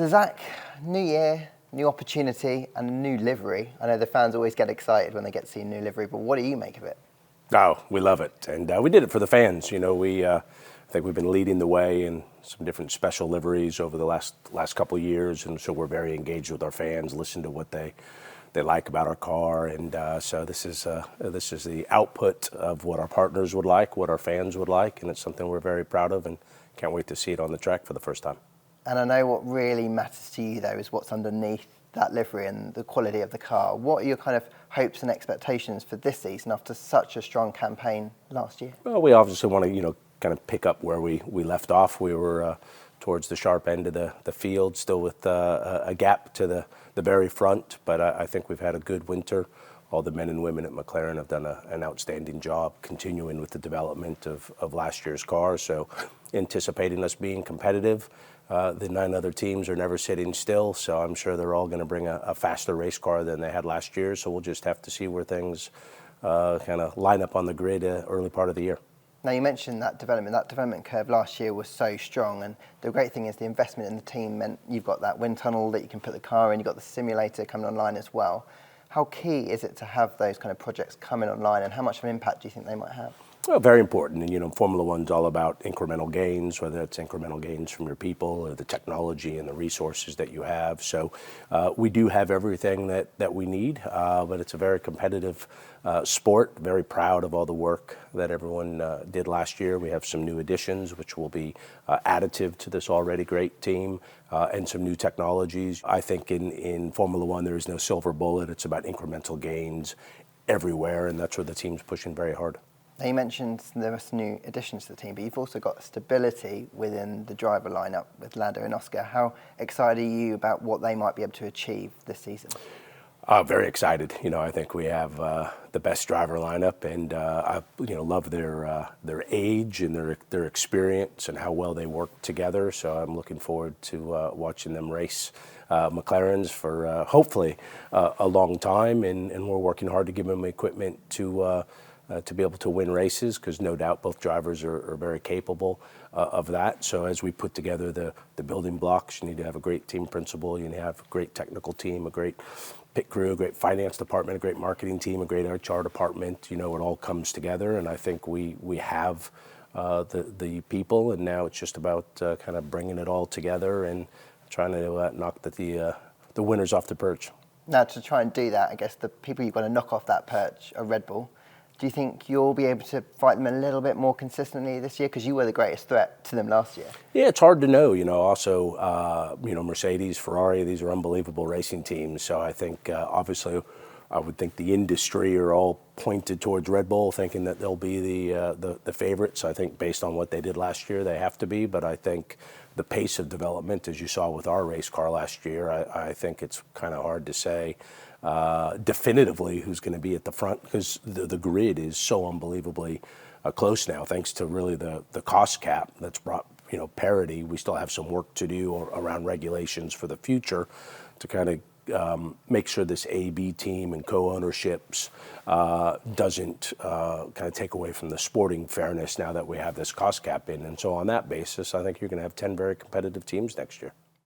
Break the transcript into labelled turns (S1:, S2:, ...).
S1: So Zak, new year, new opportunity and a new livery. I know the fans always get excited when they get to see a new livery, but what do you make of it?
S2: Oh, we love it. And we did it for the fans. You know, I think we've been leading the way in some different special liveries over the last couple of years. And so we're very engaged with our fans, listen to what they like about our car. And so this is the output of what our partners would like, what our fans would like. And it's something we're very proud of and can't wait to see it on the track for the first time.
S1: And I know what really matters to you, though, is what's underneath that livery and the quality of the car. What are your kind of hopes and expectations for this season after such a strong campaign last year?
S2: Well, we obviously want to, kind of pick up where we left off. We were towards the sharp end of the field, still with a gap to the very front. But I think we've had a good winter. All the men and women at McLaren have done an outstanding job continuing with the development of last year's car. So anticipating us being competitive. The 9 other teams are never sitting still, so I'm sure they're all going to bring a faster race car than they had last year. So we'll just have to see where things kind of line up on the grid early part of the year.
S1: Now, you mentioned that development curve last year was so strong, and the great thing is the investment in the team meant you've got that wind tunnel that you can put the car in, you've got the simulator coming online as well. How key is it to have those kind of projects coming online, and how much of an impact do you think they might have?
S2: Well, very important. And, Formula One's all about incremental gains, whether it's incremental gains from your people or the technology and the resources that you have. So we do have everything that we need, but it's a very competitive sport. Very proud of all the work that everyone did last year. We have some new additions, which will be additive to this already great team, and some new technologies. I think in Formula One, there is no silver bullet. It's about incremental gains everywhere, and that's where the team's pushing very hard.
S1: Now, you mentioned there were some new additions to the team, but you've also got stability within the driver lineup with Lando and Oscar. How excited are you about what they might be able to achieve this season?
S2: Very excited. I think we have the best driver lineup, and I love their age and their experience and how well they work together. So I'm looking forward to watching them race McLarens for hopefully a long time, and we're working hard to give them equipment to be able to win races, because no doubt both drivers are very capable of that. So as we put together the building blocks, you need to have a great team principal, you need to have a great technical team, a great pit crew, a great finance department, a great marketing team, a great HR department. It all comes together, and I think we have the people, and now it's just about kind of bringing it all together and trying to knock the winners off the perch.
S1: Now, to try and do that, I guess the people you've got to knock off that perch are Red Bull. Do you think you'll be able to fight them a little bit more consistently this year? Because you were the greatest threat to them last year.
S2: Yeah, it's hard to know. Also, Mercedes, Ferrari, these are unbelievable racing teams. So I think, obviously, I would think the industry are all pointed towards Red Bull, thinking that they'll be the favorites. I think based on what they did last year, they have to be. But I think the pace of development, as you saw with our race car last year, I think it's kind of hard to say definitively who's going to be at the front, because the grid is so unbelievably close now, thanks to really the cost cap that's brought parity. We still have some work to do around regulations for the future to kind of make sure this A-B team and co-ownerships doesn't kind of take away from the sporting fairness now that we have this cost cap in. And so on that basis, I think you're going to have 10 very competitive teams next year.